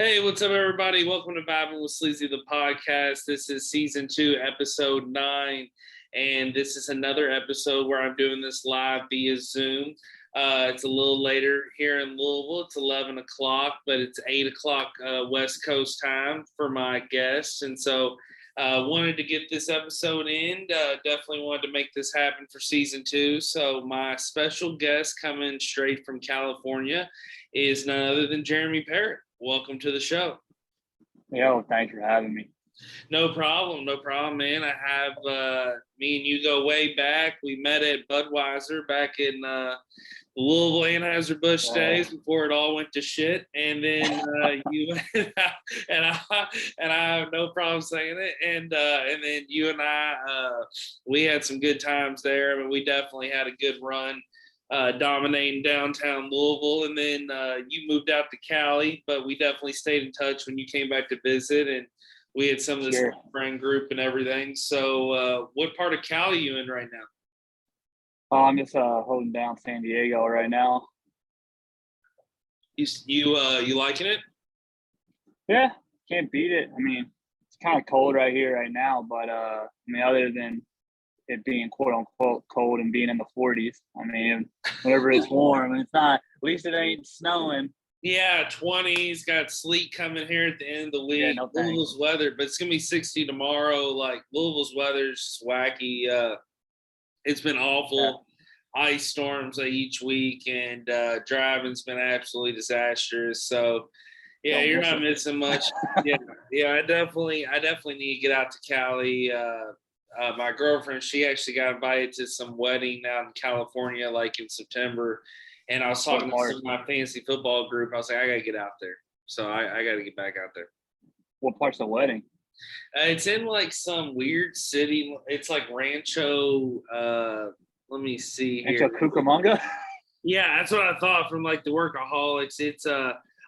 Hey, what's up, everybody? Welcome to Vibing with Sleezy, the podcast. This is season 2, episode 9, and this is another episode where I'm doing this live via Zoom. It's a little later here in Louisville. It's 11 o'clock, but it's 8 o'clock West Coast time for my guests, and so wanted to get this episode in. Definitely wanted to make this happen for season 2. So my special guest coming straight from California is none other than Jeremy Parrott. Welcome to the show. Yo, thanks for having me. No problem, man. I have me and you go way back. We met at Budweiser back in Louisville Anheuser-Busch days before it all went to shit. And then you and I have no problem saying it. And then you and I we had some good times there. I mean, we definitely had a good run. Dominating downtown Louisville, and then you moved out to Cali, but we definitely stayed in touch when you came back to visit, and we had some of this friend group and everything. So what part of Cali are you in right now? Oh, I'm just holding down San Diego right now. You liking it? Yeah, can't beat it. I mean, it's kind of cold right here right now, but I mean, other than it being quote unquote cold and being in the 40s. I mean, whenever it's warm, it's not, at least it ain't snowing. Yeah, 20s, got sleet coming here at the end of the week. Yeah, no Louisville's weather, but it's going to be 60 tomorrow. Like, Louisville's weather's just wacky. It's been awful. Yeah. Ice storms each week, and driving's been absolutely disastrous. So, yeah, you're not missing much. yeah, I definitely need to get out to Cali. My girlfriend, she actually got invited to some wedding out in California, like in September. And I was talking to some of my fantasy football group. I was like, I got to get out there. So I got to get back out there. What part's the wedding? It's in like some weird city. It's like Rancho. Let me see here. Rancho Cucamonga? Yeah, that's what I thought from like the Workaholics. It's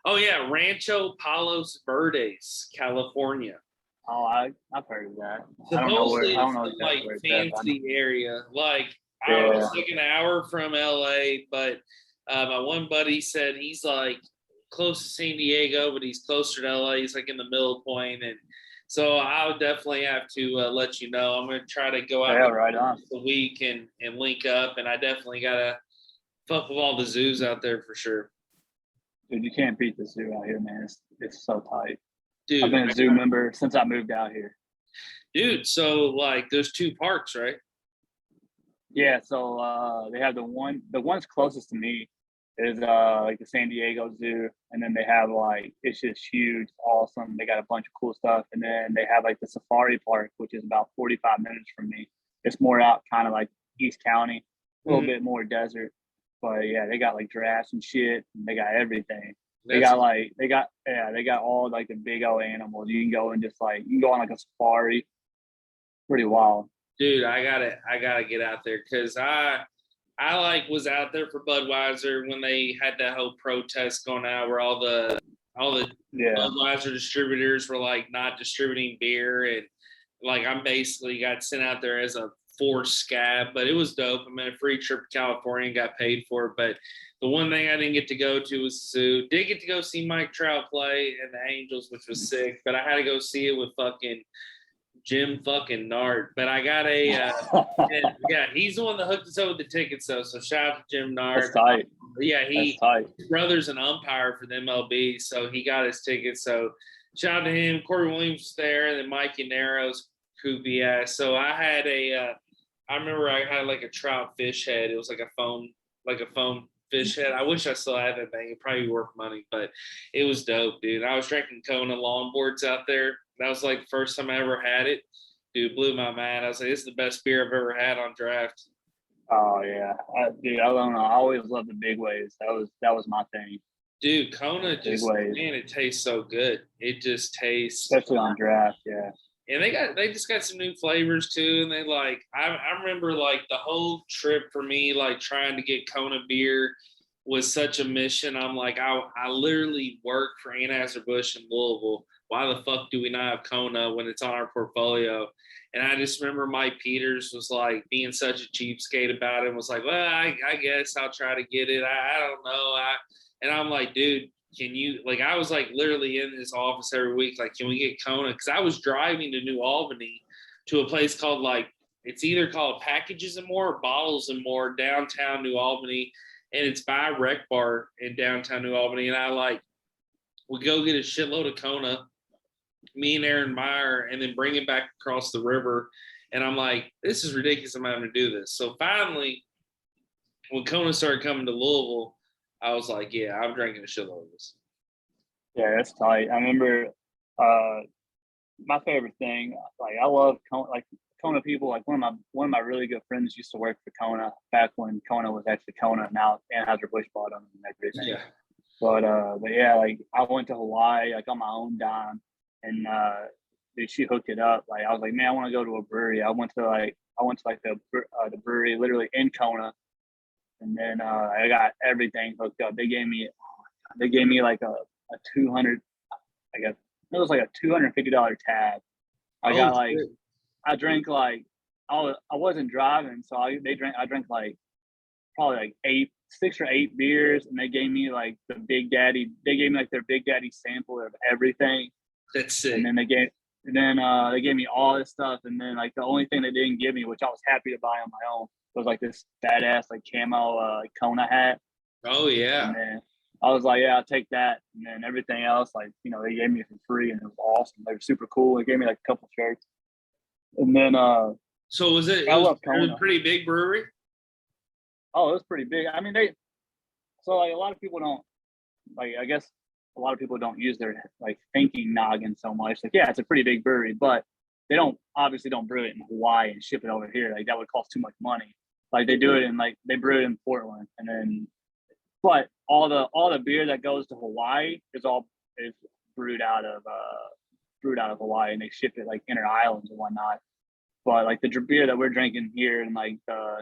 Rancho Palos Verdes, California. Oh, I've heard of that. Supposedly, I don't know it's like fancy area. Like I was like an hour from LA, but my one buddy said he's like close to San Diego, but he's closer to LA. He's like in the middle point, and so I would definitely have to let you know. I'm gonna try to go out right on the week and link up, and I definitely gotta fuck with all the zoos out there for sure. Dude, you can't beat the zoo out here, man. It's so tight. Dude, I've been a zoo member since I moved out here. Dude, so like there's 2 parks, right? Yeah, so they have the one's closest to me is like the San Diego Zoo, and then they have like, it's just huge, awesome. They got a bunch of cool stuff, and then they have like the Safari Park, which is about 45 minutes from me. It's more out kind of like East County, a little bit more desert, but yeah, they got like giraffes and shit, and they got everything. They got all like the big old animals. You can go and just like, you can go on like a safari. Pretty wild. Dude, I gotta get out there because I like was out there for Budweiser when they had that whole protest going out where all the Budweiser distributors were like not distributing beer, and like I basically got sent out there as a forced scab, but it was dope. I mean, a free trip to California and got paid for it, but the one thing I didn't get to go to was the zoo. Did get to go see Mike Trout play and the Angels, which was sick, but I had to go see it with fucking Jim fucking Nard. But I got he's the one that hooked us up with the tickets, though. So shout out to Jim Nard. That's tight. Yeah, his brother's an umpire for the MLB, so he got his tickets. So shout out to him. Corey Williams was there, and then Mikey Narrows, Koopy ass. So I had I remember I had like a trout fish head. It was like a foam fish head. I wish I still had that thing. It'd probably be worth money, but it was dope, dude. I was drinking Kona longboards out there. That was like the first time I ever had it. Dude, blew my mind. I was like, this is the best beer I've ever had on draft. Oh yeah, I don't know. I always loved the big waves. That was my thing. Dude, Kona just, man, it tastes so good. It just tastes, especially on draft, yeah. And they just got some new flavors too. And they like, I remember like the whole trip for me, like trying to get Kona beer was such a mission. I'm like, I literally work for Anheuser-Busch in Louisville. Why the fuck do we not have Kona when it's on our portfolio? And I just remember Mike Peters was like being such a cheapskate about it and was like, well, I guess I'll try to get it. I don't know. And I'm like, dude, can you, like, I was like literally in his office every week, like, can we get Kona? Because I was driving to New Albany to a place called, like, it's either called Packages and More or Bottles and More, downtown New Albany, and it's by Rec Bar in downtown New Albany. And I like would go get a shitload of Kona, me and Aaron Meyer, and then bring it back across the river. And I'm like, this is ridiculous. I'm having to do this. So finally, when Kona started coming to Louisville, I was like, yeah, I'm drinking a shitload of this. Yeah, that's tight. I remember my favorite thing, like I love Kona, like Kona people. Like one of my really good friends used to work for Kona back when Kona was actually Kona, now Anheuser-Busch bought them and everything. Yeah. But yeah, like I went to Hawaii like on my own dime, and dude, she hooked it up. Like I was like, man, I want to go to a brewery. I went to the brewery literally in Kona, and then I got everything hooked up. They gave me like a 200, I guess it was like a $250 tab. I got like shit. I drank like I wasn't driving, so I drank like probably like 6 or 8 beers, and they gave me like the Big Daddy. They gave me like their Big Daddy sampler of everything. That's sick. And then they gave me all this stuff, and then like the only thing they didn't give me, which I was happy to buy on my own, was like this badass like camo Kona hat. Oh yeah. And then I was like, yeah, I'll take that. And then everything else, like, you know, they gave me for free, and it was awesome. They were super cool. They gave me like a couple shirts. And then so was it was a pretty big brewery? Oh, it was pretty big. I mean, so like a lot of people don't, like, I guess a lot of people don't use their like thinking noggin so much. Like, yeah, it's a pretty big brewery, but they obviously don't brew it in Hawaii and ship it over here. Like that would cost too much money. Like they do it in they brew it in Portland, and then, but all the beer that goes to Hawaii is brewed out of Hawaii, and they ship it like inter islands and whatnot. But like the beer that we're drinking here in like the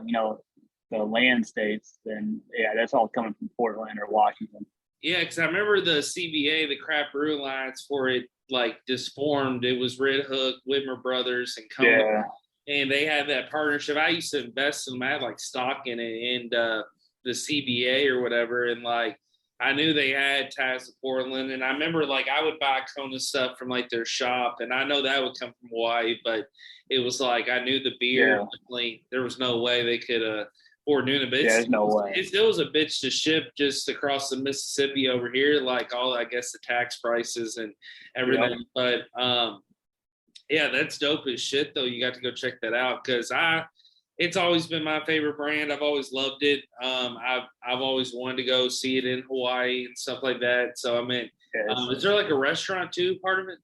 land states, then yeah, that's all coming from Portland or Washington. Yeah, because I remember the CBA, the Craft Brew Alliance, for it like disformed. It was Red Hook, Whitmer Brothers, and Kona. Yeah. And they had that partnership. I used to invest in them. I had like stock in it, and the CBA or whatever. And like I knew they had ties to Portland, and I remember like I would buy Kona stuff from like their shop, and I know that would come from Hawaii, but it was like I knew the beer. Yeah. There was no way they could afford doing it. But there's no way. It still was a bitch to ship just across the Mississippi over here, like all I guess the tax prices and everything. Yep. But yeah, that's dope as shit though. You got to go check that out, because it's always been my favorite brand. I've always loved it. I've always wanted to go see it in Hawaii and stuff like that. So I mean, is there like a restaurant too, part of it?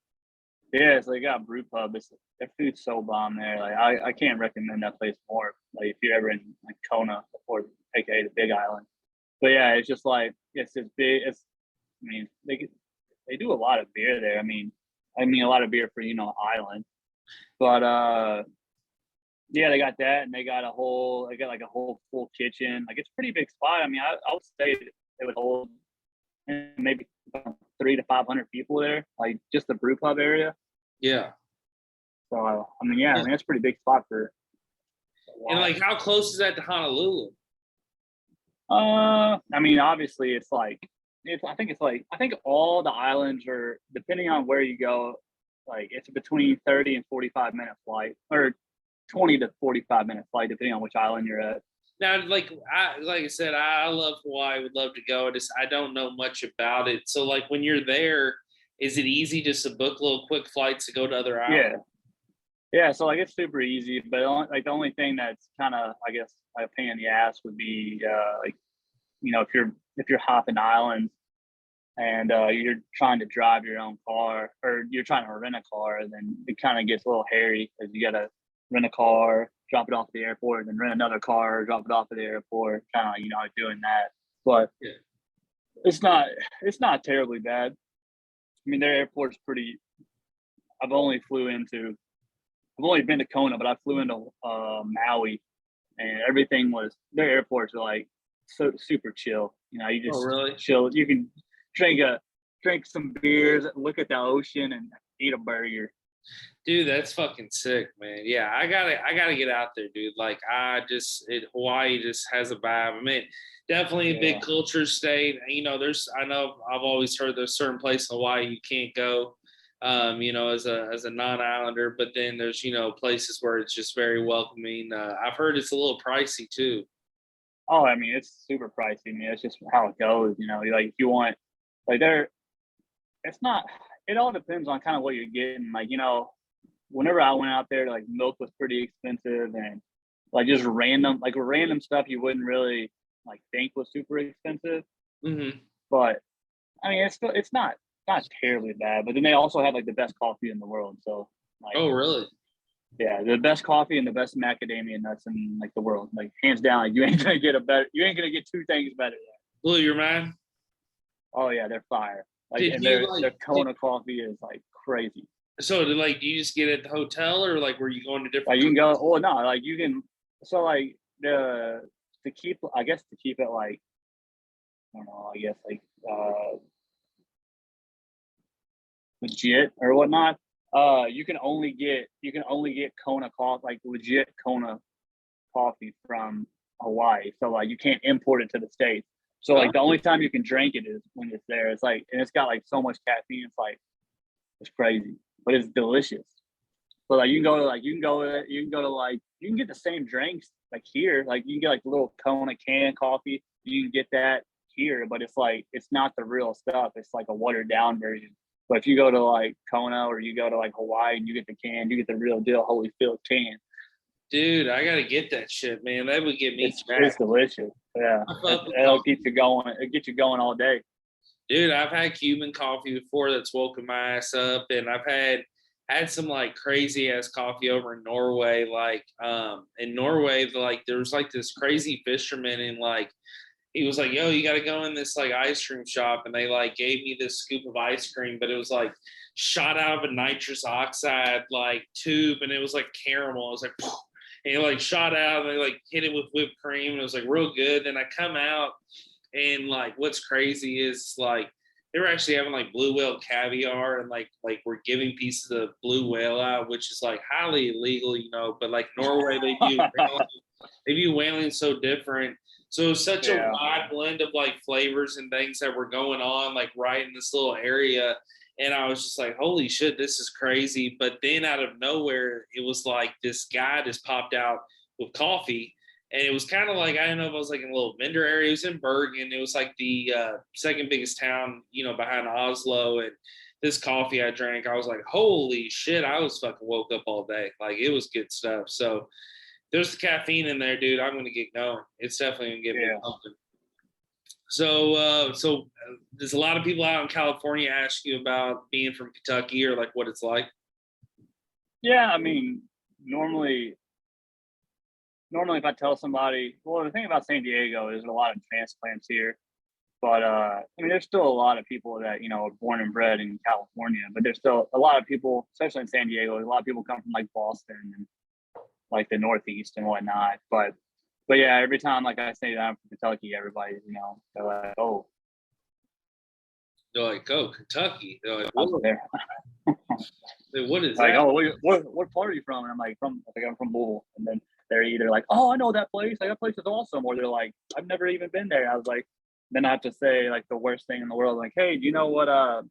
Yeah, so they got brew pub. Their food's so bomb there. Like I can't recommend that place more. Like if you're ever in like Kona or aka the Big Island. But yeah, it's just like it's this big. I mean, they do a lot of beer there. I mean a lot of beer for island. But yeah, they got that, and they got like a whole full kitchen. Like it's a pretty big spot. I mean, I would say it would hold maybe 300 to 500 people there, like just the brew pub area. Yeah. So I mean, yeah, I mean, that's a pretty big spot for. And like, how close is that to Honolulu? I mean, obviously, it's like I think all the islands are, depending on where you go, like it's between 30 and 45-minute flight, or 20 to 45-minute flight, depending on which island you're at. Now, like I said, I love Hawaii. Would love to go. I don't know much about it. So, like, when you're there, is it easy just to book little quick flights to go to other islands? Yeah. So, like, it's super easy. But like the only thing that's kind of, I guess, like a pain in the ass would be, like, if you're hopping islands and you're trying to drive your own car, or you're trying to rent a car, then it kind of gets a little hairy, because you got to rent a car, drop it off at the airport, and then rent another car, drop it off at the airport, kind of, doing that. But it's not terribly bad. I mean, their airport's pretty. I've only been to Kona, but I flew into Maui, and their airports are like so super chill. You just really? Chill. You can drink some beers, look at the ocean, and eat a burger. Dude, that's fucking sick, man. Yeah, I gotta get out there, dude. Like Hawaii just has a vibe. I mean, definitely a big culture state. You know, I know I've always heard there's certain place in Hawaii you can't go, you know, as a non-islander, but then there's, you know, places where it's just very welcoming. I've heard it's a little pricey too. Oh, I mean, it's super pricey. I mean, it's just how it goes, you know. Like if you want, like it's not. It all depends on kind of what you're getting. Like, you know, whenever I went out there, like milk was pretty expensive, and like just random stuff you wouldn't really like think was super expensive. Mm-hmm. But I mean, it's not terribly bad. But then they also have like the best coffee in the world. So like, oh really? Yeah, the best coffee and the best macadamia nuts in like the world. Like hands down, like you ain't gonna get two things better. Blew your mind? Oh yeah, they're fire. Like, and their Kona coffee is like crazy. So, do you just get it at the hotel, or like were you going to different? Like you can go. Oh no, like you can. So like to keep it like, I don't know. I guess like legit or whatnot. You can only get Kona coffee, like legit Kona coffee from Hawaii. So like you can't import it to the States. So like the only time you can drink it is when it's there. It's like, and it's got like so much caffeine. It's like, it's crazy, but it's delicious. But like you can get the same drinks like here. Like you can get like the little Kona can coffee. You can get that here, but it's like, it's not the real stuff. It's like a watered down version. But if you go to like Kona or you go to like Hawaii and you get the can, you get the real deal Holyfield can. Dude, I gotta get that shit, man. That would get me. It's delicious. Yeah, it'll keep you going. It gets you going all day. Dude, I've had Cuban coffee before that's woken my ass up, and I've had some like crazy ass coffee over in Norway. Like in Norway, like there was like this crazy fisherman, and like he was like, yo, you got to go in this like ice cream shop. And they like gave me this scoop of ice cream, but it was like shot out of a nitrous oxide like tube. And it was like caramel. It was like, and it like shot out and they like hit it with whipped cream. And it was like real good. And I come out and like, what's crazy is like, they were actually having like blue whale caviar and like we're giving pieces of blue whale out, which is like highly illegal, you know, but like Norway, they view whaling so different. So it was such a wide blend of like flavors and things that were going on like right in this little area. And I was just like, holy shit, this is crazy. But then out of nowhere, it was like this guy just popped out with coffee. And it was kind of like, I don't know if I was like in a little vendor area. It was in Bergen. It was like the second biggest town, you know, behind Oslo. And this coffee I drank, I was like, holy shit, I was fucking woke up all day. Like it was good stuff. So there's the caffeine in there, dude. I'm going to get going. It's definitely going to get me something. So there's a lot of people out in California ask you about being from Kentucky or like what it's like. Yeah, I mean, normally if I tell somebody, well, the thing about San Diego is a lot of transplants here, but I mean, there's still a lot of people that, you know, are born and bred in California, but there's still a lot of people, especially in San Diego, a lot of people come from like Boston and like the Northeast and whatnot. But yeah, every time like I say that I'm from Kentucky, everybody's, you know, they're like, oh. They're like, oh, Kentucky. They're like, what? What is like, that? Oh, what part are you from? And I'm like, I'm from Louisville. And then they're either like, oh, I know that place. Like, that place is awesome. Or they're like, I've never even been there. I was like, then I have to say like the worst thing in the world. Like, hey, do you know what the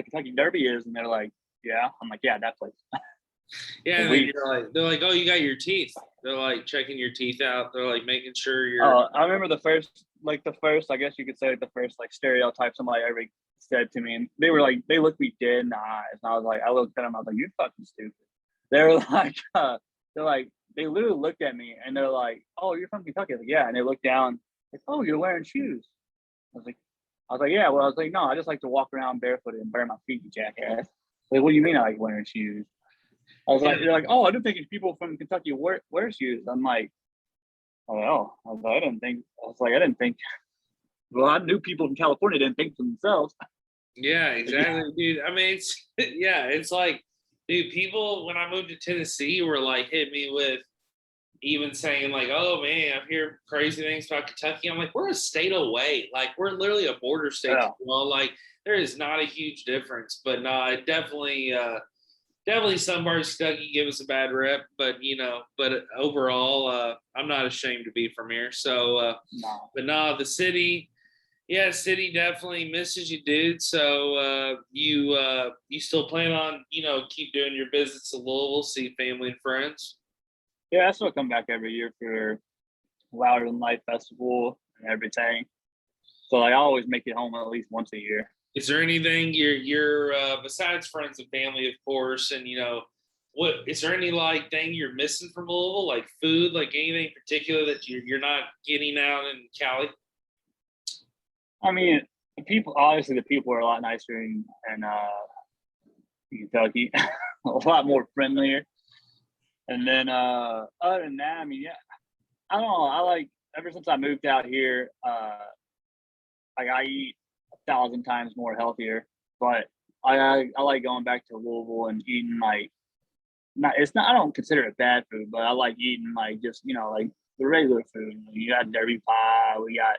Kentucky Derby is? And they're like, yeah. I'm like, yeah, that place. Yeah, they're like, oh, you got your teeth. They're like checking your teeth out. They're like making sure you're. Oh, I remember the first, I guess you could say the first like stereotype somebody ever said to me, and they were like, they looked me dead in the eyes, and I looked at them, I was like, you're fucking stupid. They were like, they literally looked at me, and they're like, oh, you're from Kentucky? I was like, yeah, and they looked down, like, oh, you're wearing shoes. I was like, yeah. Well, I was like, no, I just like to walk around barefoot and bare my feet, you jackass. Like, what do you mean I like wearing shoes? I was like, you're like, oh, I didn't think people from Kentucky wear shoes. I'm like, oh, no. I didn't think. Well, I knew people in California didn't think for themselves. Yeah, exactly, dude. I mean, it's like, dude, people when I moved to Tennessee were like hit me with even saying like, oh man, I hear crazy things about Kentucky. I'm like, we're a state away. Like we're literally a border state. Yeah. Well, like there is not a huge difference, but no, it definitely definitely some bars Kentucky give us a bad rep, but but overall, I'm not ashamed to be from here. So, No. but no, the city, yeah, city definitely misses you, dude. So, you still plan on keep doing your visits to Louisville, see family and friends? Yeah, I still come back every year for Louder Than Life Festival and everything. So like, I always make it home at least once a year. Is there anything you're besides friends and family, of course, and what is there any like thing you're missing from Louisville, like food, like anything particular that you're not getting out in Cali? I mean, obviously the people are a lot nicer in Kentucky, a lot more friendlier. And then other than that, I mean, yeah, I don't know. I like ever since I moved out here, like I eat 1,000 times more healthier. But I like going back to Louisville and eating like it's not I don't consider it bad food, but I like eating like just like the regular food. You got Derby pie, we got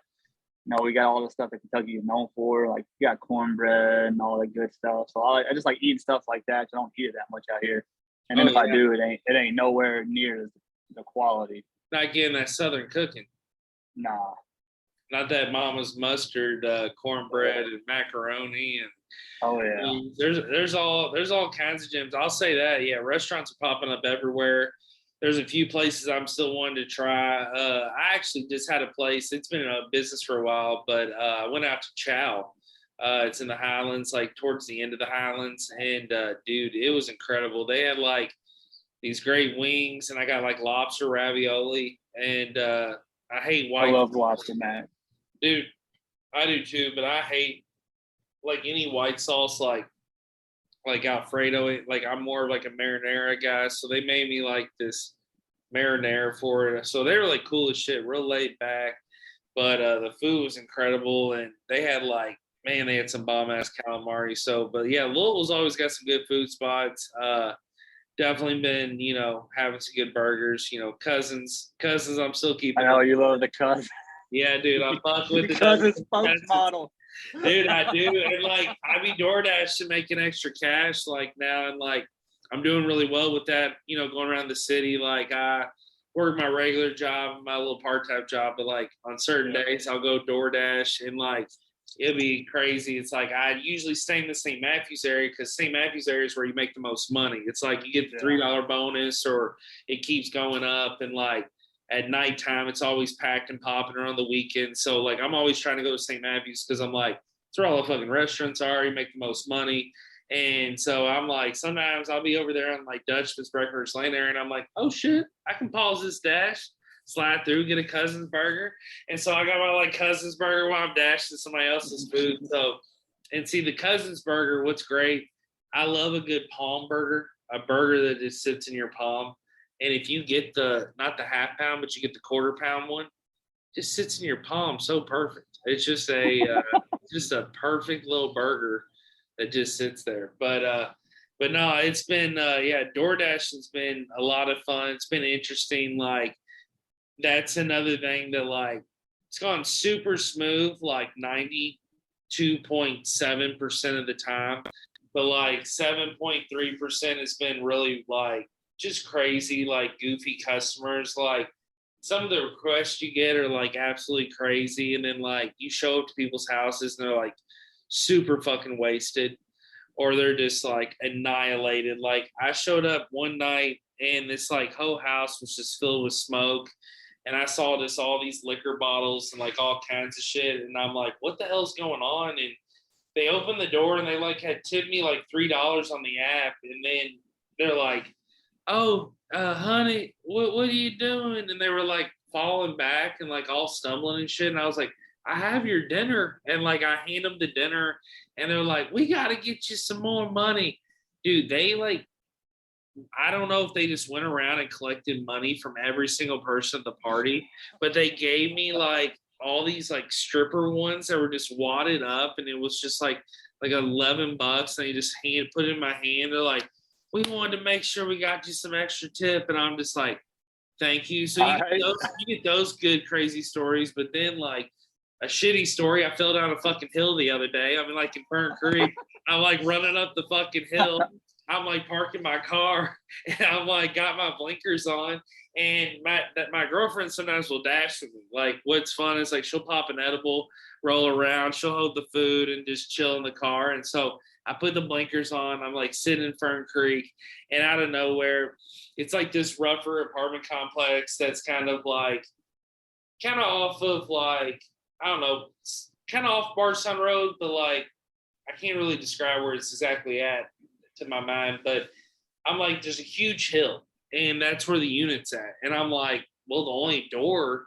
all the stuff that Kentucky is known for. Like you got cornbread and all that good stuff. So I just like eating stuff like that. I don't eat it that much out here. And then if I do, it ain't nowhere near the quality. Not getting that Southern cooking. Nah. Not that mama's mustard, cornbread and macaroni and oh yeah. There's all kinds of gyms. I'll say that. Yeah, restaurants are popping up everywhere. There's a few places I'm still wanting to try. I actually just had a place. It's been in a business for a while, but I went out to Chow. It's in the Highlands, like towards the end of the Highlands, and dude, it was incredible. They had like these great wings, and I got like lobster ravioli, and I hate white. I love lobster, man. Dude, I do too, but I hate like any white sauce like Alfredo. Like I'm more of like a marinara guy, so they made me like this marinara for it. So they were like cool as shit, real laid back, but the food was incredible, and they had like they had some bomb ass calamari. So, but yeah, Louisville's always got some good food spots. Definitely been having some good burgers. Cousins. I'm still keeping. I know you love the Cousins. Yeah, dude, I fuck with the Cousins spokesmodel. Dude, I do. And like I be DoorDash to make an extra cash like now, and like I'm doing really well with that, going around the city. Like I work my regular job, my little part-time job, but like on certain days I'll go DoorDash, and like it'll be crazy. It's like I usually stay in the St. Matthews area because St. Matthews area is where you make the most money. It's like you get the $3 bonus, or it keeps going up, and like at nighttime, it's always packed and popping, or on the weekend. So like I'm always trying to go to St. Matthews because I'm like, it's where all the fucking restaurants are. You make the most money. And so I'm like, sometimes I'll be over there on like Dutchman's Breakfast Lane area, and I'm like, oh shit, I can pause this dash, slide through, get a Cousins burger. And so I got my like Cousins burger while I'm dashing somebody else's food. So, and see the Cousins burger, what's great, I love a good palm burger, a burger that just sits in your palm. And if you get not the half pound, but you get the quarter pound one, just sits in your palm so perfect. It's just a perfect little burger that just sits there. But no, it's been DoorDash has been a lot of fun. It's been interesting. Like that's another thing that like it's gone super smooth, like 92.7% of the time. But like 7.3% has been really like just crazy, like goofy customers. Like some of the requests you get are like absolutely crazy, and then like you show up to people's houses and they're like super fucking wasted, or they're just like annihilated. Like I showed up one night and this like whole house was just filled with smoke, and I saw all these liquor bottles and like all kinds of shit, and I'm like, what the hell's going on? And they opened the door and they like had tipped me like $3 on the app, and then they're like, oh, honey, what are you doing? And they were like falling back and like all stumbling and shit. And I was like, I have your dinner. And like I hand them the dinner, and they're like, we got to get you some more money. Dude, they like, I don't know if they just went around and collected money from every single person at the party, but they gave me like all these like stripper ones that were just wadded up, and it was just like $11, and they just put it in my hand. They're like, we wanted to make sure we got you some extra tip. And I'm just like, thank you. So you get those good, crazy stories. But then like a shitty story, I fell down a fucking hill the other day. I mean, like in Burnt Creek, I'm like running up the fucking hill, I'm like parking my car and I'm like got my blinkers on, and my girlfriend sometimes will dash with me. Like what's fun is like she'll pop an edible, roll around, she'll hold the food and just chill in the car. And so I put the blinkers on, I'm like sitting in Fern Creek, and out of nowhere, it's like this rougher apartment complex that's kind of off of like, I don't know, kind of off Bardstown Road, but like I can't really describe where it's exactly at to my mind, but I'm like, there's a huge hill, and that's where the unit's at. And I'm like, well, the only door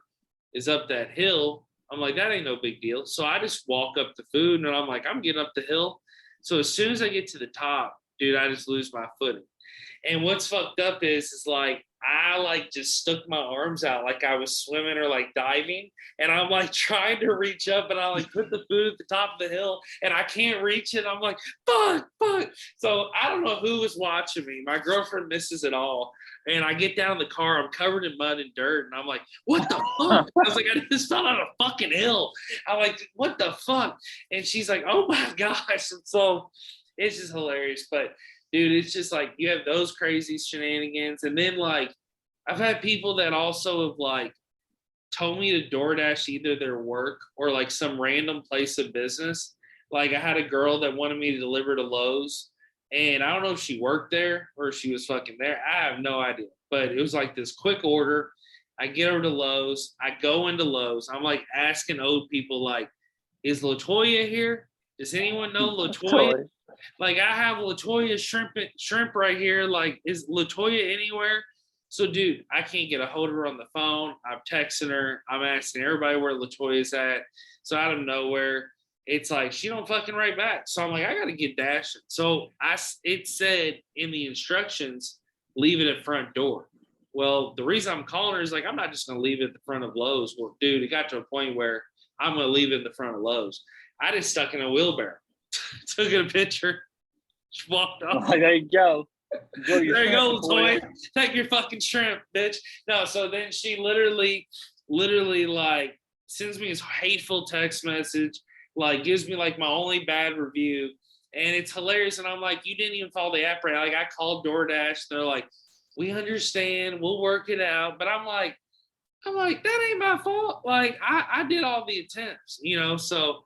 is up that hill. I'm like, that ain't no big deal. So I just walk up the food, and I'm like, I'm getting up the hill. So as soon as I get to the top, dude, I just lose my footing. And what's fucked up is like I like just stuck my arms out like I was swimming or like diving, and I'm like trying to reach up, and I like put the food at the top of the hill, and I can't reach it. I'm like, fuck. So I don't know who was watching me. My girlfriend misses it all, and I get down in the car. I'm covered in mud and dirt, and I'm like, what the fuck? I was like, I just fell on a fucking hill. I'm like, what the fuck? And she's like, oh my gosh. And so it's just hilarious, but. Dude, it's just like you have those crazy shenanigans. And then like I've had people that also have like told me to DoorDash either their work or like some random place of business. Like I had a girl that wanted me to deliver to Lowe's, and I don't know if she worked there or if she was fucking there. I have no idea. But it was like this quick order. I get over to Lowe's. I go into Lowe's. I'm like asking old people like, is LaToya here? Does anyone know LaToya? Like I have LaToya shrimp right here. Like, is LaToya anywhere? So, dude, I can't get a hold of her on the phone. I'm texting her. I'm asking everybody where LaToya's at. So out of nowhere, it's like she don't fucking write back. So I'm like, I gotta get dashing. So it said in the instructions, leave it at front door. Well, the reason I'm calling her is like, I'm not just gonna leave it at the front of Lowe's. Well, dude, it got to a point where I'm gonna leave it at the front of Lowe's. I just stuck in a wheelbarrow. Took a picture, walked off. There you go. There you go, toy. Take your fucking shrimp, bitch. No, so then she literally like sends me this hateful text message, like gives me like my only bad review, and it's hilarious. And I'm like, you didn't even follow the app right. Like I called DoorDash, they're like, we understand, we'll work it out. But I'm like, that ain't my fault. Like I did all the attempts, you know, so.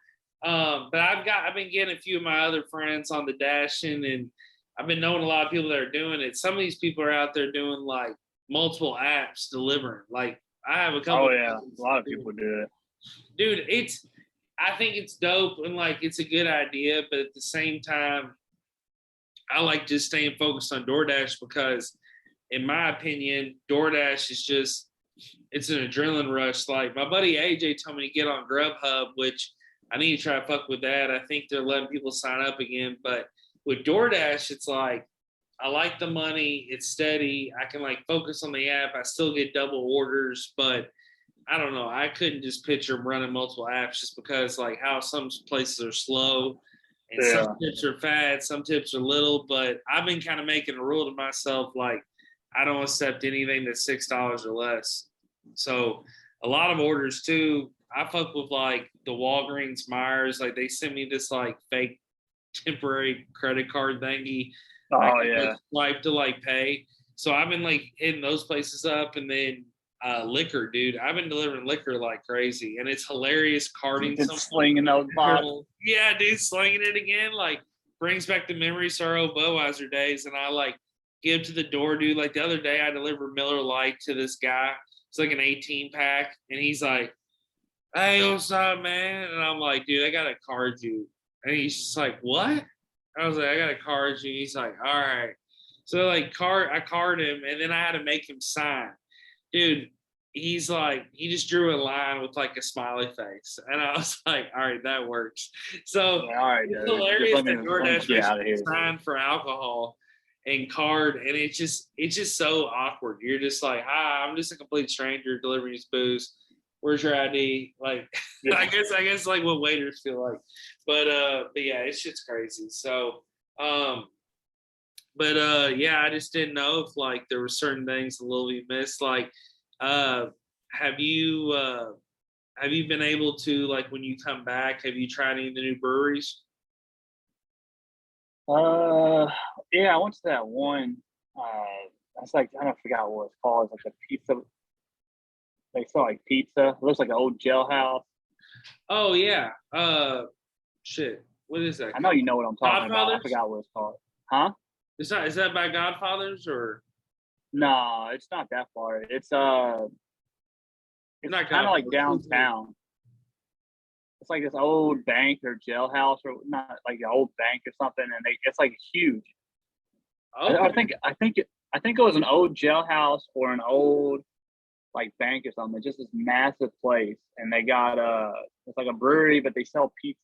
But I've been getting a few of my other friends on the dashing, and I've been knowing a lot of people that are doing it. Some of these people are out there doing like multiple apps delivering. Like I have a couple. Oh yeah, a lot of people do it. Dude, I think it's dope and like it's a good idea, but at the same time, I like just staying focused on DoorDash because, in my opinion, DoorDash is just it's an adrenaline rush. Like my buddy AJ told me to get on Grubhub, which I need to try to fuck with that. I think they're letting people sign up again. But with DoorDash, it's like, I like the money. It's steady. I can like focus on the app. I still get double orders, but I don't know. I couldn't just picture them running multiple apps just because like how some places are slow and some tips are fat, some tips are little. But I've been kind of making a rule to myself, like I don't accept anything that's $6 or less. So a lot of orders too, I fuck with like the Walgreens, Myers, like they send me this like fake temporary credit card thingy. Oh yeah. Swipe to like pay. So I've been like hitting those places up, and then liquor, dude. I've been delivering liquor like crazy, and it's hilarious carding. Slinging those bottles. Yeah, dude, slinging it again. Like brings back the memories to our old Budweiser days, and I like give to the door, dude. Like the other day, I delivered Miller Lite to this guy. It's like an 18 pack, and he's like, hey, what's up, man? And I'm like, dude, I gotta card you. And he's just like, what? I was like, I gotta card you. He's like, all right. So like I card him, and then I had to make him sign. Dude, he's like, he just drew a line with like a smiley face. And I was like, all right, that works. So all right, it's hilarious that DoorDash makes sign for alcohol and card, and it's just so awkward. You're just like, hi, I'm just a complete stranger delivering you booze. Where's your ID? Like, yeah. I guess like what waiters feel like, but yeah, it's just crazy. So, yeah, I just didn't know if like there were certain things a little bit missed. Like, have you been able to like when you come back? Have you tried any of the new breweries? Yeah, I went to that one. That's like I don't forgot what it's called. It's like a pizza. They sell like pizza. It looks like an old jailhouse. Oh yeah. Shit. What is that I know called? you know what I'm talking about. I Godfathers? forgot what it's called. Huh? Is that by Godfathers or No, it's not that far. It's not kind of like Godfathers? downtown. It's like this old bank or jailhouse or not like an old bank or something, and it's like huge. I, I Okay. think I think it, I think it was an old jailhouse or an old like bank or something. It's just this massive place, and they got it's like a brewery, but they sell pizza.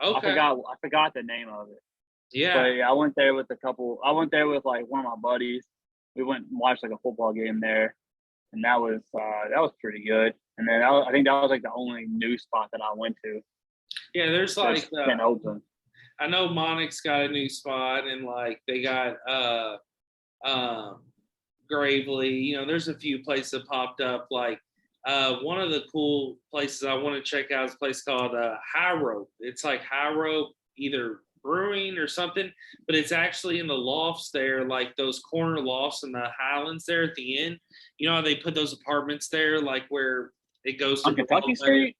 Okay. I forgot the name of it. But Yeah. yeah, I went there with a couple. I went there with like one of my buddies. We went and watched like a football game there, and that was pretty good. And then I think that was like the only new spot that I went to Yeah, there's that's like been open. I know Monic's got a new spot and like they got um Gravely, there's a few places that popped up. Like one of the cool places I want to check out is a place called High Rope. It's like High Rope, either brewing or something, but it's actually in the lofts there, like those corner lofts in the Highlands there at the end. You know how they put those apartments there, like where it goes to On below Kentucky better. Street?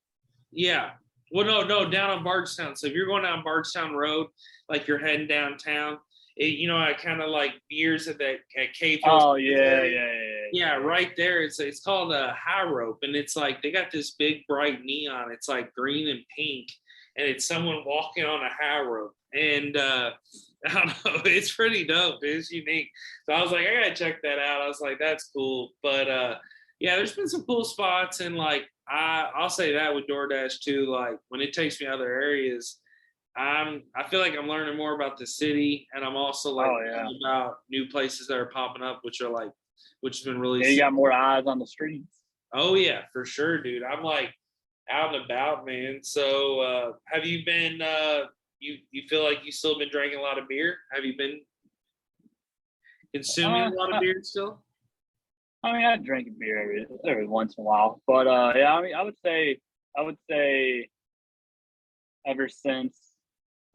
Yeah. Well, no, down on Bardstown. So if you're going down Bardstown Road, like you're heading downtown, I kind of like years at that at Capehill Oh yeah, Cemetery. yeah, yeah, Yeah, right there. It's called a High Rope, and it's like they got this big bright neon. It's like green and pink, and it's someone walking on a high rope. And I don't know, it's pretty dope. It's unique. So I was like, I gotta check that out. I was like, that's cool. But yeah, there's been some cool spots, and like I'll say that with DoorDash too. Like when it takes me other areas, I feel like I'm learning more about the city, and I'm also like Oh yeah. learning about new places that are popping up, which has been really Yeah, you sick. got more eyes on the streets. Oh yeah, for sure, dude. I'm like out and about, man. So have you been you feel like you still been drinking a lot of beer? Have you been consuming Uh, a lot of I, beer still? I mean, I drink beer every once in a while, but yeah, I mean, I would say ever since.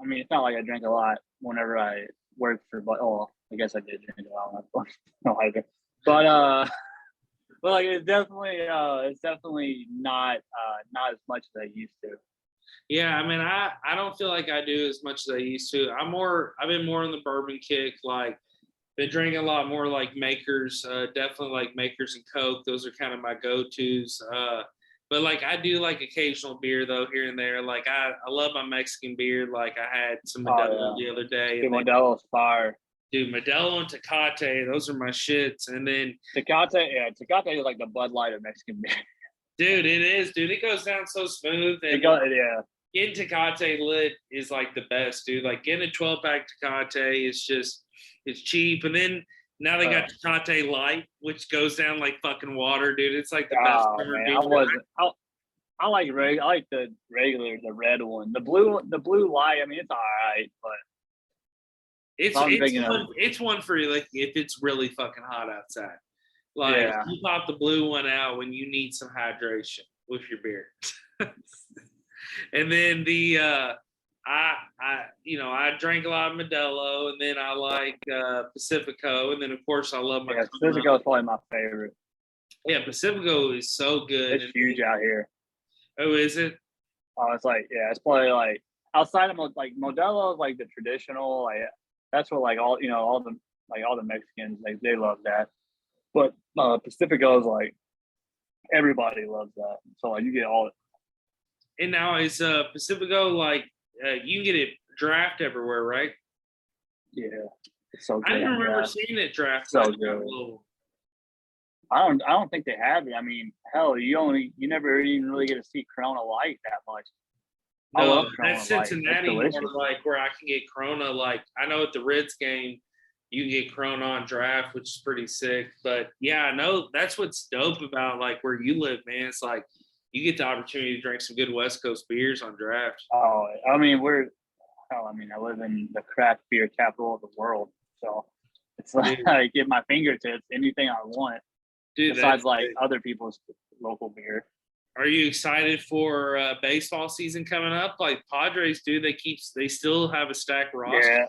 I mean, it's not like I drink a lot whenever I worked for, but oh, I guess I did drink a lot. No, I did. But but like it's definitely not as much as I used to. Yeah, I mean, I don't feel like I do as much as I used to. I've been more on the bourbon kick, like been drinking a lot more like Makers, definitely like Makers and Coke. Those are kind of my go-tos. But like I do like occasional beer though here and there. Like I love my Mexican beer. Like I had some Oh Modelo yeah, the other day, dude, and then Modelo's fire. dude Modelo and Tecate, those are my shits. And then Tecate, yeah, Tecate is like the Bud Light of Mexican beer. dude, it is, dude. It goes down so smooth, It and goes, like yeah. getting Tecate lit is like the best, dude. Like getting a 12 pack Tecate is just it's cheap, and then now they got Tecate Light, which goes down like fucking water, dude. It's like the best Oh summer man, beer. I like I like the regular, the red one. The blue light. I mean, it's all right, but if I'm thinking of It's one for you like if it's really fucking hot outside. Like yeah, you pop the blue one out when you need some hydration with your beer. And then the I drank a lot of Modelo, and then I like Pacifico, and then of course I love my yeah, Corona. Pacifico is probably my favorite. Yeah, Pacifico is so good. It's huge out here. Oh, is it? Oh, it's like yeah, it's probably like outside of like Modelo is like the traditional like that's what like all the Mexicans like they love that. But Pacifico is like everybody loves that. So like you get all And now is Pacifico like you can get it draft everywhere, right? yeah, it's so I good. didn't remember Yeah, seeing it draft. so good. I don't think they have it. I mean, hell, you never even really get to see Corona Light that much. I No, love Corona that's Light. It's Cincinnati more delicious. like where I can get Corona. Like I know at the Reds game, you can get Corona on draft, which is pretty sick. But yeah, I know that's what's dope about like where you live, man. It's like you get the opportunity to drink some good West Coast beers on draft. Oh, I mean, I live in the craft beer capital of the world, so it's like Dude, at my fingertips anything I want. dude Besides that's like sick. other people's local beer. Are you excited for baseball season coming up? Like Padres do, they still have a stacked roster.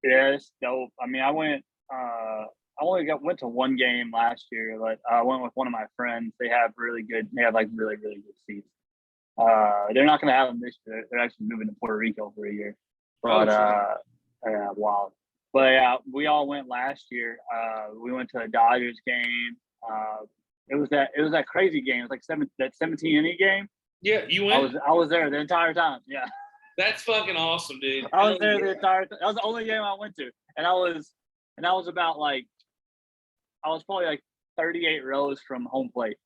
Yeah, yeah, it's dope. I mean, I went. I only went to one game last year, but I went with one of my friends. They have really good. They have like really good seats. They're not going to have them this year. They're actually moving to Puerto Rico for a year. But yeah, wild. But yeah, we all went last year. We went to a Dodgers game. It was that crazy game. It was like that 17 inning game. Yeah, you went. I was there the entire time. Yeah, that's fucking awesome, dude. I was there the entire time. That was the only game I went to, and I was about like, I was probably like 38 rows from home plate.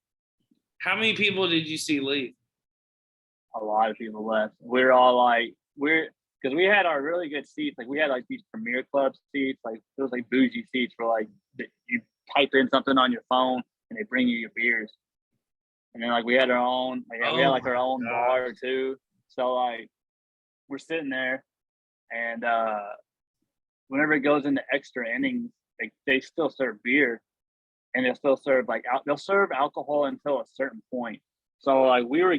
How many people did you see leave? A lot of people left. We're all like, because we had our really good seats. Like we had like these Premier Club seats. Like those like bougie seats where like you type in something on your phone and they bring you your beers. And then like we had our own, we had like our own bar too. So like we're sitting there, and whenever it goes into extra innings, they still serve beer, and they'll still serve they'll serve alcohol until a certain point. So like we were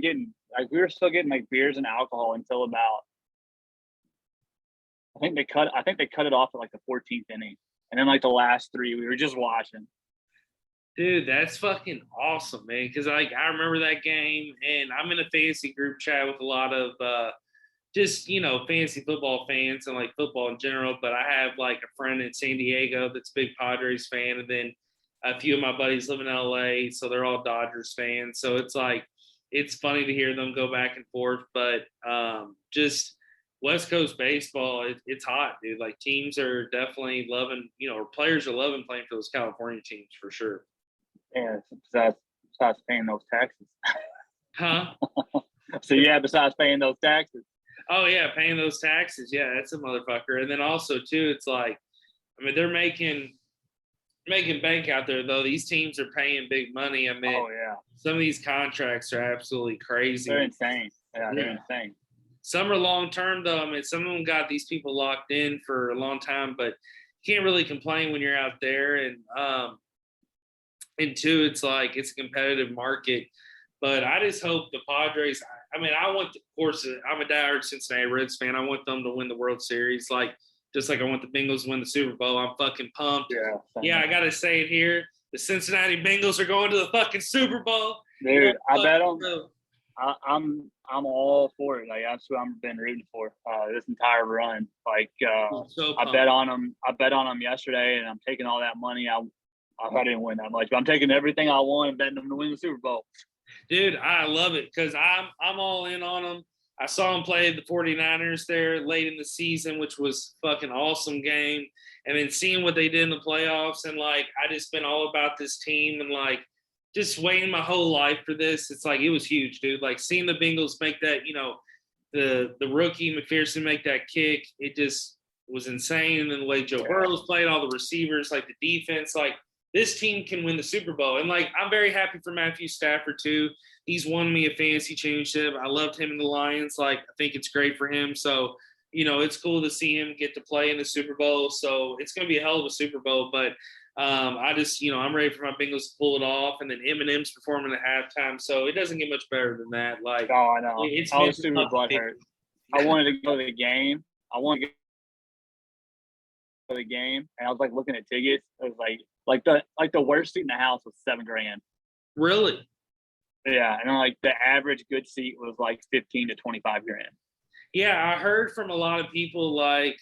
still getting like beers and alcohol until about, I think they cut it off at like the 14th inning, and then like the last three we were just watching. Dude, that's fucking awesome, man. Because like I remember that game, and I'm in a fantasy group chat with a lot of just fantasy football fans and like football in general. But I have like a friend in San Diego that's a big Padres fan, and then a few of my buddies live in LA, so they're all Dodgers fans. So it's like it's funny to hear them go back and forth. But just West Coast baseball, it's hot, dude. Like teams are definitely loving, players are loving playing for those California teams for sure. Yeah, besides paying those taxes. Huh? So yeah, besides paying those taxes. Oh yeah, paying those taxes. Yeah, that's a motherfucker. And then also too, it's like, I mean, they're making bank out there though. These teams are paying big money. I mean, oh yeah, some of these contracts are absolutely crazy. They're insane. Yeah, they're insane. Some are long term though. I mean, some of them got these people locked in for a long time, but you can't really complain when you're out there. And two, it's like it's a competitive market. But I just hope the Padres. I mean, I want, of course, I'm a diehard Cincinnati Reds fan. I want them to win the World Series, just like I want the Bengals to win the Super Bowl. I'm fucking pumped. Yeah, I gotta say it here. The Cincinnati Bengals are going to the fucking Super Bowl. Dude, I bet on. I'm all for it. Like that's who I've been rooting for this entire run. Like I bet on them. I bet on them yesterday, and I'm taking all that money. I didn't win that much, but I'm taking everything I won and betting them to win the Super Bowl. Dude, I love it because I'm all in on them. I saw them play the 49ers there late in the season, which was fucking awesome game. And then seeing what they did in the playoffs, and like I just been all about this team, and like just waiting my whole life for this. It's like it was huge, dude. Like seeing the Bengals make that, the rookie McPherson make that kick, it just was insane. And then the way Joe Burrow's played, all the receivers, like the defense, like this team can win the Super Bowl. And like I'm very happy for Matthew Stafford too. He's won me a fantasy championship. I loved him in the Lions. Like I think it's great for him. So, it's cool to see him get to play in the Super Bowl. So it's going to be a hell of a Super Bowl. But I just, I'm ready for my Bengals to pull it off. And then Eminem's performing at halftime. So it doesn't get much better than that. Like, oh, I know. I was super butthurt. I wanted to go to the game. And I was like looking at tickets. It was like the worst seat in the house was $7,000. Really? Yeah, and then like the average good seat was like 15 to 25 grand. Yeah, I heard from a lot of people, like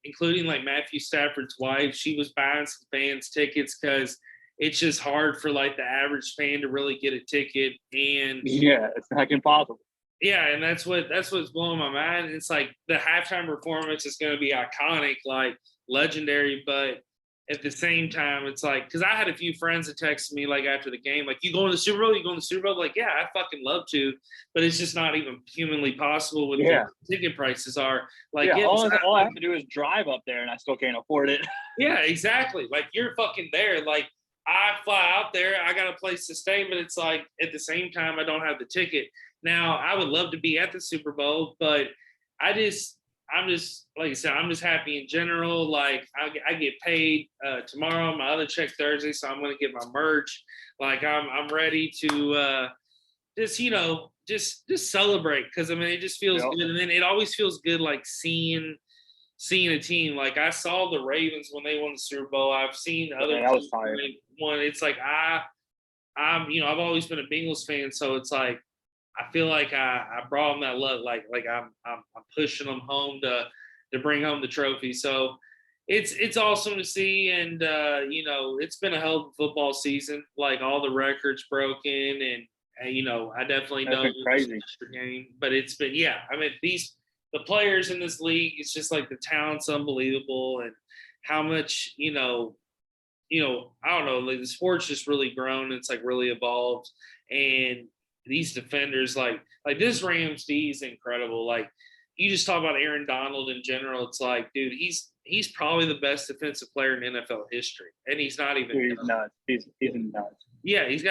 including like Matthew Stafford's wife. She was buying some fans tickets because it's just hard for like the average fan to really get a ticket. And yeah, it's like impossible. Yeah, and that's what's blowing my mind. It's like the halftime performance is going to be iconic, like legendary, but at the same time, it's like, because I had a few friends that texted me like after the game, like, you going to the Super Bowl? You going to the Super Bowl? Like, yeah, I fucking love to, but it's just not even humanly possible with what ticket prices are. Like, all I have to do is drive up there, and I still can't afford it. Yeah, exactly. Like, you're fucking there. Like, I fly out there, I got a place to stay, but it's like at the same time, I don't have the ticket. Now, I would love to be at the Super Bowl, but I'm just, like I said, I'm just happy in general. Like I get paid tomorrow, my other check Thursday, so I'm going to get my merch. Like I'm ready to just celebrate, because I mean it just feels good, and then it always feels good like seeing a team. Like I saw the Ravens when they won the Super Bowl. I've seen other teams when they won. It's like I've always been a Bengals fan, so it's like I feel like I brought them that luck. Like I'm pushing them home to bring home the trophy. So it's awesome to see, and it's been a hell of a football season. Like all the records broken, and I definitely know it was an extra game, but it's been I mean the players in this league, it's just like the talent's unbelievable, and how much I don't know, like the sport's just really grown. It's like really evolved, and these defenders, like this Rams D is incredible. Like you just talk about Aaron Donald in general. It's like, dude, he's probably the best defensive player in NFL history, and he's not even. Dude, he's nuts. He's nuts. Yeah, he's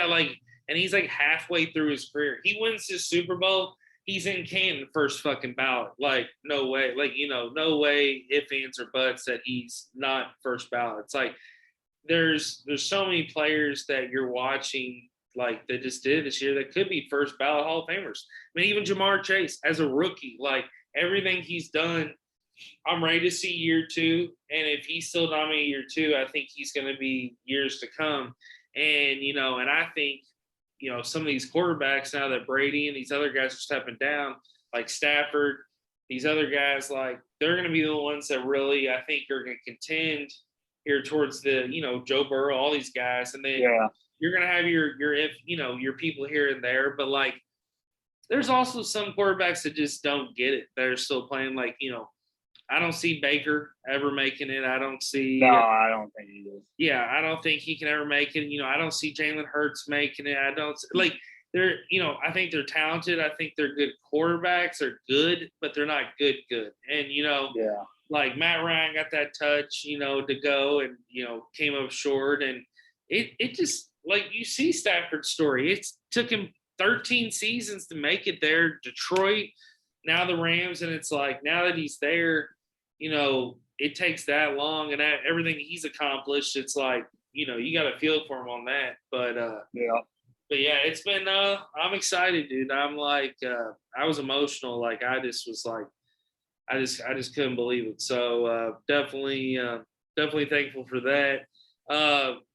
like halfway through his career. He wins his Super Bowl. He's in Canton first fucking ballot. Like, no way. Like, no way, if, ands, or buts that he's not first ballot. It's like there's so many players that you're watching like that just did this year that could be first ballot Hall of Famers. I mean, even Jamar Chase as a rookie, like everything he's done, I'm ready to see year 2. And if he's still dominating year 2, I think he's going to be years to come. And, and I think, some of these quarterbacks now that Brady and these other guys are stepping down, like Stafford, these other guys, like they're going to be the ones that really, I think, are going to contend here towards the, Joe Burrow, all these guys. And then you're going to have your people here and there. But like, there's also some quarterbacks that just don't get it. They're still playing like, I don't see Baker ever making it. I don't see. No, I don't think he is. Yeah, I don't think he can ever make it. I don't see Jalen Hurts making it. I don't like they're. I think they're talented. I think they're good quarterbacks. They're good, but they're not good. And like Matt Ryan got that touch, to go, and came up short. And it just like you see Stafford's story. It took him 13 seasons to make it there. Detroit, now the Rams, and it's like now that he's there. It takes that long, and that everything he's accomplished, it's like, you got to feel for him on that. But it's been, I'm excited, dude. I'm like, I was emotional. Like, I just was like, I just couldn't believe it. So, definitely thankful for that.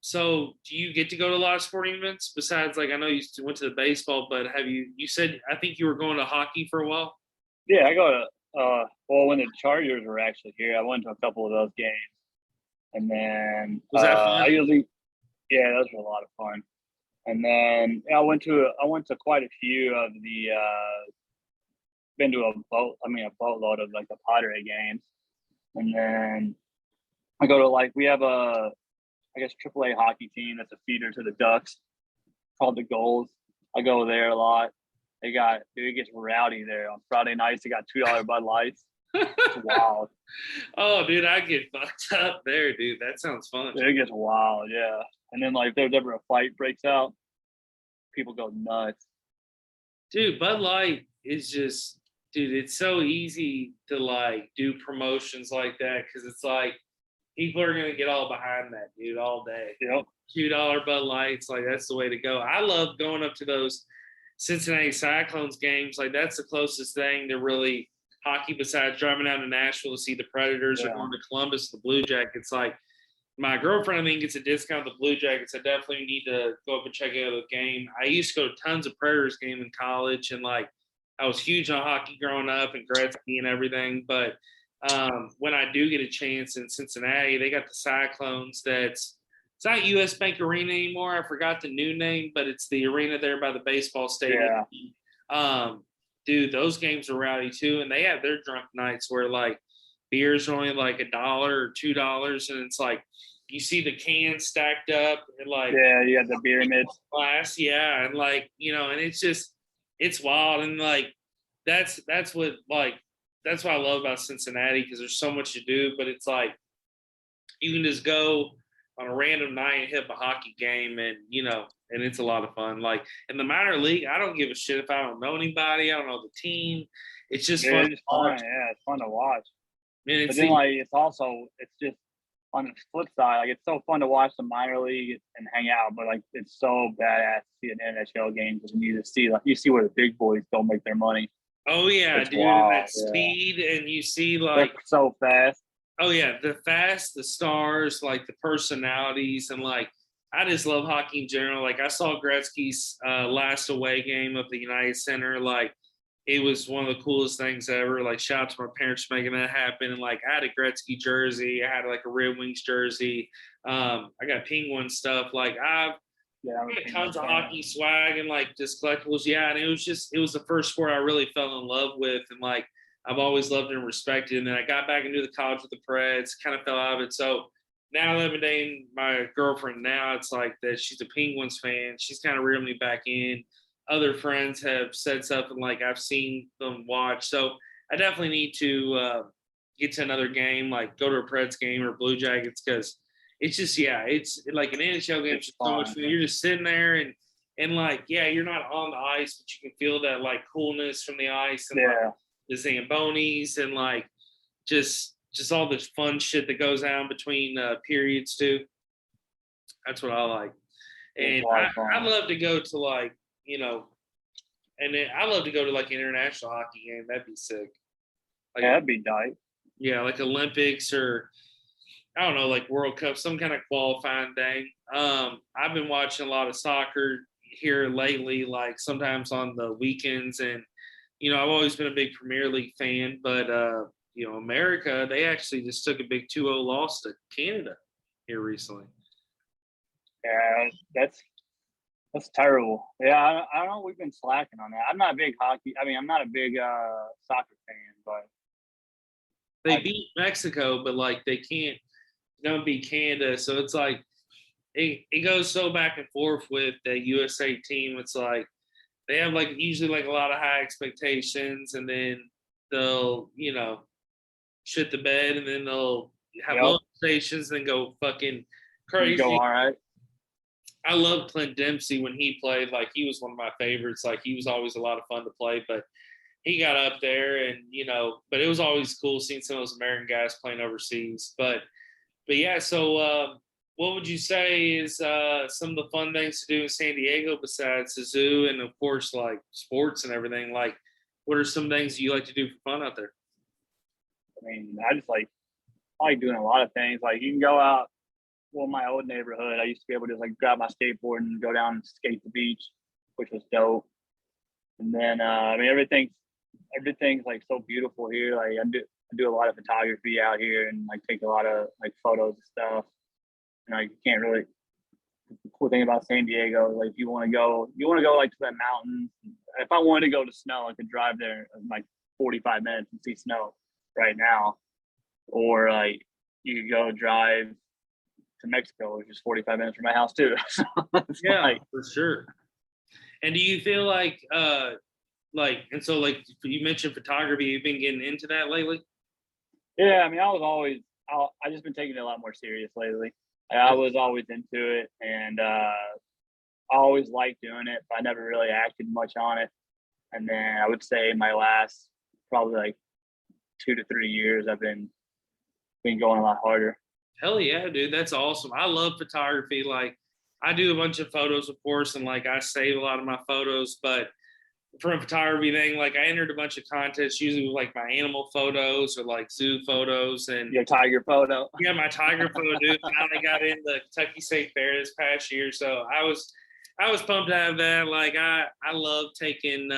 So do you get to go to a lot of sporting events besides, like, I know you went to the baseball, but you said, I think you were going to hockey for a while? Yeah, I go to, when the Chargers were actually here, I went to a couple of those games, and then was that fun? those were a lot of fun. And then I went to quite a few of the been to a boatload of like the Padre games, and then I go to we have a AAA hockey team that's a feeder to the Ducks called the Goals. I go there a lot. It gets rowdy there on Friday nights. They got $2 Bud Lights. It's wild. Oh, dude, I get fucked up there, dude. That sounds fun. It gets wild, yeah. And then if there's ever a fight breaks out, people go nuts. Dude, Bud Light is just, dude, it's so easy to do promotions like that because it's like people are gonna get all behind that, dude, all day. Yep. $2 Bud Lights, that's the way to go. I love going up to those Cincinnati Cyclones games. That's the closest thing to really hockey besides driving down to Nashville to see the Predators or going to Columbus, the Blue Jackets. My girlfriend, I think, gets a discount with the Blue Jackets. I definitely need to go up and check out the game. I used to go to tons of Predators game in college, and I was huge on hockey growing up and Gretzky and everything. But when I do get a chance in Cincinnati, they got the Cyclones. It's not US Bank Arena anymore. I forgot the new name, but it's the arena there by the baseball stadium. Yeah. Dude, those games are rowdy too, and they have their drunk nights where beers are only $1 or $2, and it's you see the cans stacked up and you got the beer mitts. Glass, yeah, and and it's just it's wild, and that's what that's what I love about Cincinnati because there's so much to do, but it's you can just go on a random night and hit up a hockey game, and and it's a lot of fun. In the minor league, I don't give a shit if I don't know anybody, I don't know the team. It's just fun. It's fun. Yeah, it's fun to watch. And but then it's on the flip side, like it's so fun to watch the minor league and hang out, but like it's so badass to see an NHL game because you just see like you see where the big boys don't make their money. Oh yeah, It's dude, wild, that speed, and you see they're like so fast. oh yeah, the fast, the stars, like the personalities, and like I just love hockey in general. Like I saw Gretzky's last away game of the United Center. Like it was one of the coolest things ever. Like shout out to my parents for making that happen. And like I had a Gretzky jersey, I had like a Red Wings jersey. I got Penguin stuff. Like I've got tons of hockey swag and like just collectibles. Yeah, and it was the first sport I really fell in love with, and like I've always loved and respected. And then I got back into the college with the Preds, kind of fell out of it. So now that I'm dating my girlfriend now, it's like that she's a Penguins fan. She's kind of reeled me back in. Other friends have said something like I've seen them watch. So I definitely need to get to another game, like go to a Preds game or Blue Jackets, because it's just it's like an NHL game. It's just so much fun. You're just sitting there and like you're not on the ice, but you can feel that like coolness from the ice and like, the Zambonis and like just all this fun shit that goes on between periods too. That's what I like, and I love to go to like and then I love to go to like an international hockey game. That'd be sick. Like, that'd be nice. Yeah, like Olympics or I don't know, like World Cup, some kind of qualifying thing. I've been watching a lot of soccer here lately, like sometimes on the weekends, and I've always been a big Premier League fan, but America, they actually just took a big 2-0 loss to Canada here recently. Yeah, that's terrible. Yeah, I don't know. We've been slacking on that. I'm not a big hockey. I mean, I'm not a big soccer fan, but they beat Mexico, but like they can't don't beat Canada. So it's like it goes so back and forth with the USA team. It's like they have like usually like a lot of high expectations, and then they'll shit the bed, and then they'll have low expectations and go fucking crazy. Go all right. I love Clint Dempsey when he played. Like he was one of my favorites. Like he was always a lot of fun to play, but he got up there, and but it was always cool seeing some of those American guys playing overseas. But yeah, so what would you say is some of the fun things to do in San Diego besides the zoo and of course like sports and everything? Like, what are some things you like to do for fun out there? I mean, I like doing a lot of things. Like you can go out. Well, my old neighborhood, I used to be able to just like grab my skateboard and go down and skate the beach, which was dope. And then I mean everything's like so beautiful here. Like I do a lot of photography out here and like take a lot of like photos and stuff. And like you can't really. The cool thing about San Diego, like if you want to go like to the mountains. If I wanted to go to snow, I could drive there in like 45 minutes and see snow right now, or like you could go drive to Mexico, which is 45 minutes from my house too. So for sure. And do you feel like and so like you mentioned photography, you've been getting into that lately? Yeah, I mean, I just been taking it a lot more serious lately. I was always into it, and I always liked doing it, but I never really acted much on it. And then I would say my last probably like 2 to 3 years, I've been going a lot harder. Hell yeah, dude. That's awesome. I love photography. Like I do a bunch of photos, of course, and like I save a lot of my photos, but from a photography thing, like I entered a bunch of contests usually with like my animal photos or like zoo photos and your tiger photo. Yeah, my tiger photo, dude. Finally got in the Kentucky State Fair this past year. So I was pumped to have that. Like I love taking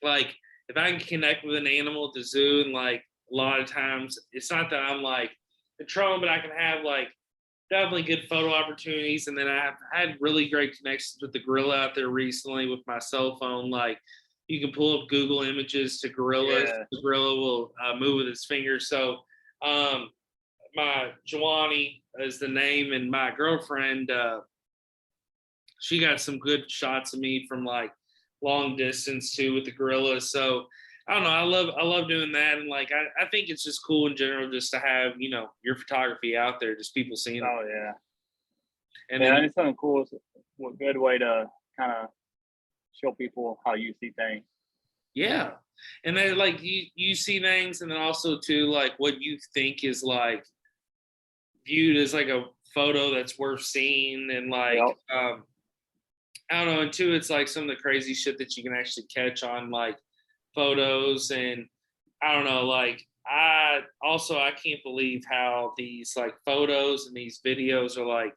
like if I can connect with an animal at the zoo, and like a lot of times it's not that I'm like controlling, but I can have like definitely good photo opportunities. And then I've had really great connections with the gorilla out there recently with my cell phone. Like you can pull up Google images to gorillas. Yeah. The gorilla will move with his fingers. So my Joanie is the name, and my girlfriend, she got some good shots of me from like long distance too with the gorillas. So I don't know. I love doing that, and like I think it's just cool in general just to have your photography out there, just people seeing it. Oh yeah, and then it's something cool. It's a good way to kind of show people how you see things. Yeah, and then like you see things, and then also too like what you think is like viewed as like a photo that's worth seeing, and like I don't know, and two, it's like some of the crazy shit that you can actually catch on like photos, and I don't know, like I can't believe how these like photos and these videos are like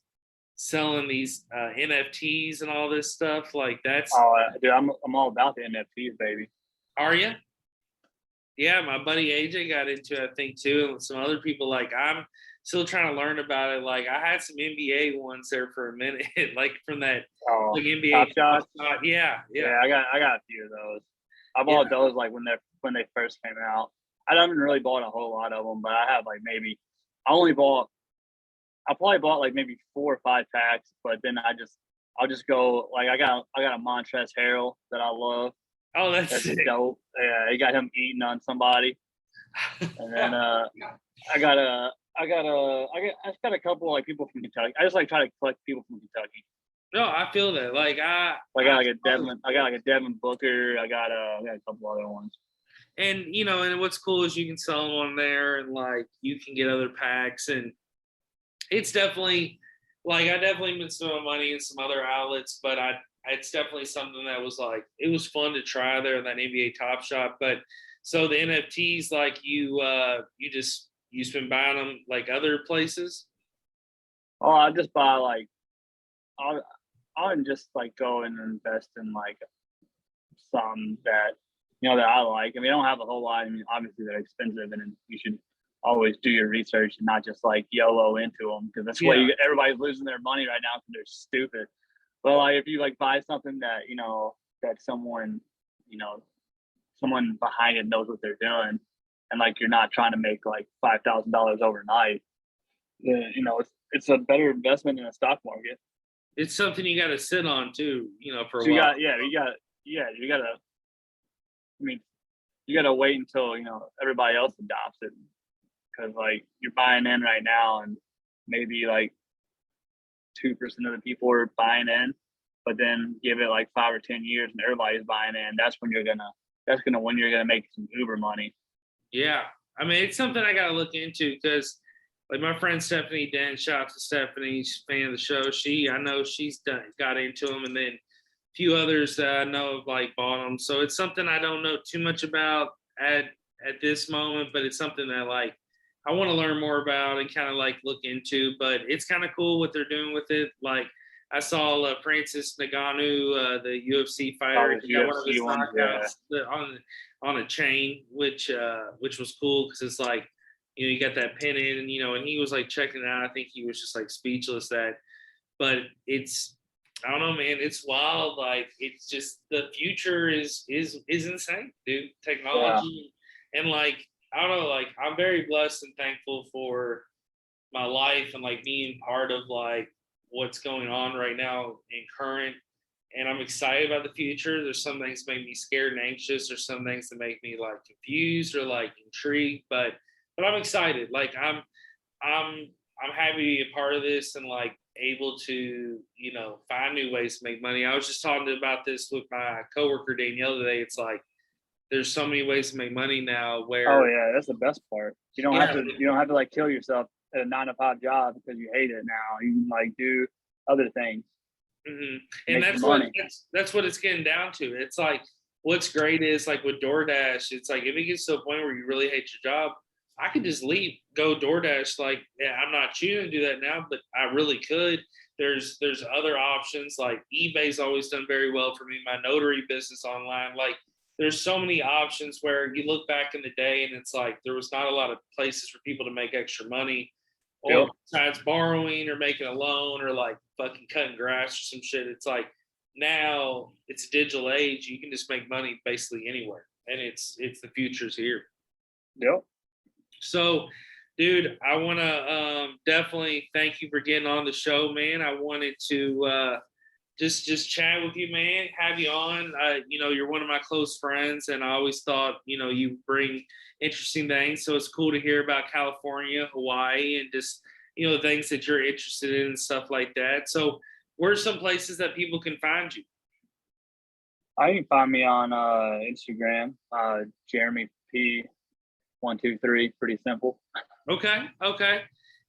selling these NFTs and all this stuff. Like that's dude, I'm all about the NFTs, baby. Are you? Yeah, my buddy AJ got into it, I think, too, and some other people. Like, I'm still trying to learn about it. Like, I had some NBA ones there for a minute, like from that like NBA Top Shot. Yeah. I got a few of those. I bought those like when they first came out. I haven't really bought a whole lot of them, but I have like maybe I probably bought like maybe 4 or 5 packs, but then I'll just go like I got a Montrezl Harrell that I love. Oh, that's dope. Yeah, he got him eating on somebody. And then I got a couple like people from Kentucky. I just like try to collect people from Kentucky. No, I feel that. Like I got a Devin Booker. I got a couple other ones. And and what's cool is you can sell them on there, and like you can get other packs, and it's definitely like I definitely been spending money in some other outlets, but it's definitely something that was like it was fun to try there in that NBA Top Shot. But so the NFTs, like you've been buying them like other places. Oh, I just buy like I'll just like go and invest in like some that that I like. I mean, I don't have a whole lot. I mean, obviously they're expensive, and you should always do your research and not just like YOLO into them, because that's why everybody's losing their money right now because they're stupid. But like if you like buy something that that someone someone behind it knows what they're doing, and like you're not trying to make like $5,000 overnight, then it's a better investment in the stock market. It's something you got to sit on too, for a while. You got to wait until everybody else adopts it, because like you're buying in right now, and maybe like 2% of the people are buying in, but then give it like 5 or 10 years and everybody's buying in. That's when you're gonna make some Uber money. Yeah, I mean it's something I got to look into, because like my friend Stephanie Den, shout out to Stephanie, she's a fan of the show. I know she's got into them, and then a few others that I know have like bought them. So it's something I don't know too much about at this moment, but it's something that like I want to learn more about and kind of like look into. But it's kind of cool what they're doing with it. Like I saw Francis Ngannou, the UFC fighter, he got one of his knockouts on a chain, which was cool, because it's like you got that pin in, and and he was like checking it out. I think he was just like speechless but it's I don't know, man. It's wild. Like it's just the future is insane, dude. Technology and like I don't know. Like I'm very blessed and thankful for my life and like being part of like what's going on right now in current. And I'm excited about the future. There's some things that make me scared and anxious. There's some things that make me like confused or like intrigued. But I'm excited. Like I'm happy to be a part of this and like able to find new ways to make money. I was just talking about this with my coworker Danielle today. It's like there's so many ways to make money now. Where that's the best part. You don't have to like kill yourself at a 9-to-5 job because you hate it now. You can like do other things. Mm-hmm. And that's what it's getting down to. It's like what's great is like with DoorDash, it's like if it gets to a point where you really hate your job, I could just leave, go DoorDash. Like, I'm not choosing to do that now, but I really could. There's other options. Like eBay's always done very well for me. My notary business online. Like, there's so many options where you look back in the day and it's like there was not a lot of places for people to make extra money, or besides borrowing or making a loan or like fucking cutting grass or some shit. It's like now it's a digital age. You can just make money basically anywhere, and it's the future's here. Yep. So, dude, I want to definitely thank you for getting on the show, man. I wanted to just chat with you, man, have you on. You're one of my close friends, and I always thought, you bring interesting things. So it's cool to hear about California, Hawaii, and just, things that you're interested in and stuff like that. So where's some places that people can find you? You can find me on Instagram, Jeremy P. 123, pretty simple. Okay.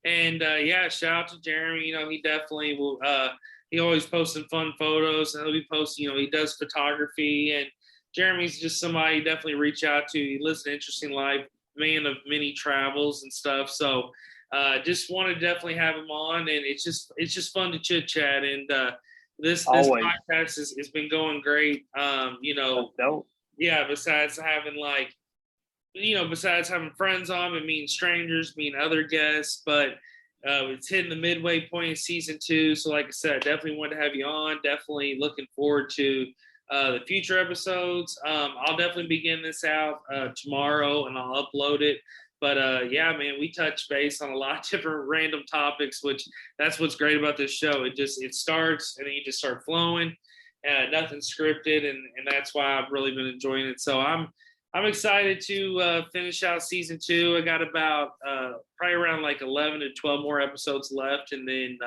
And yeah, shout out to Jeremy. He definitely will. He always posting fun photos, and he'll be posting. He does photography, and Jeremy's just somebody you definitely reach out to. He lives an interesting life, man of many travels and stuff. So just want to definitely have him on, and it's just fun to chit chat. And this podcast has been going great. Yeah. Besides having besides having friends on and meeting strangers, meeting other guests, but it's hitting the midway point of season 2. So like I said, definitely wanted to have you on. Definitely looking forward to the future episodes. I'll definitely be getting this out tomorrow and I'll upload it. But yeah, man, we touch base on a lot of different random topics, which that's what's great about this show. It starts and then you just start flowing. Nothing scripted, and that's why I've really been enjoying it. So I'm excited to finish out season 2. I got about probably around like 11 to 12 more episodes left, and then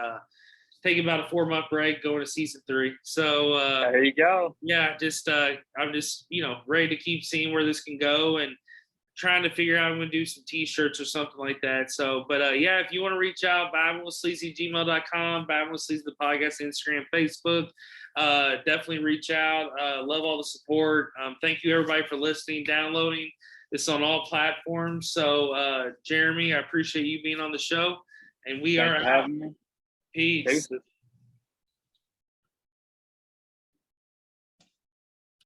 take about a 4-month break, going to season 3. So there you go. Yeah, I'm just ready to keep seeing where this can go, and trying to figure out I'm going to do some t-shirts or something like that. So, but yeah, if you want to reach out, vibingwithsleazy@gmail.com, Vibing with Sleazy, the podcast, Instagram, Facebook. Definitely reach out. Love all the support. Thank you everybody for listening, downloading this on all platforms. So Jeremy, I appreciate you being on the show, and we are out. Me. Peace.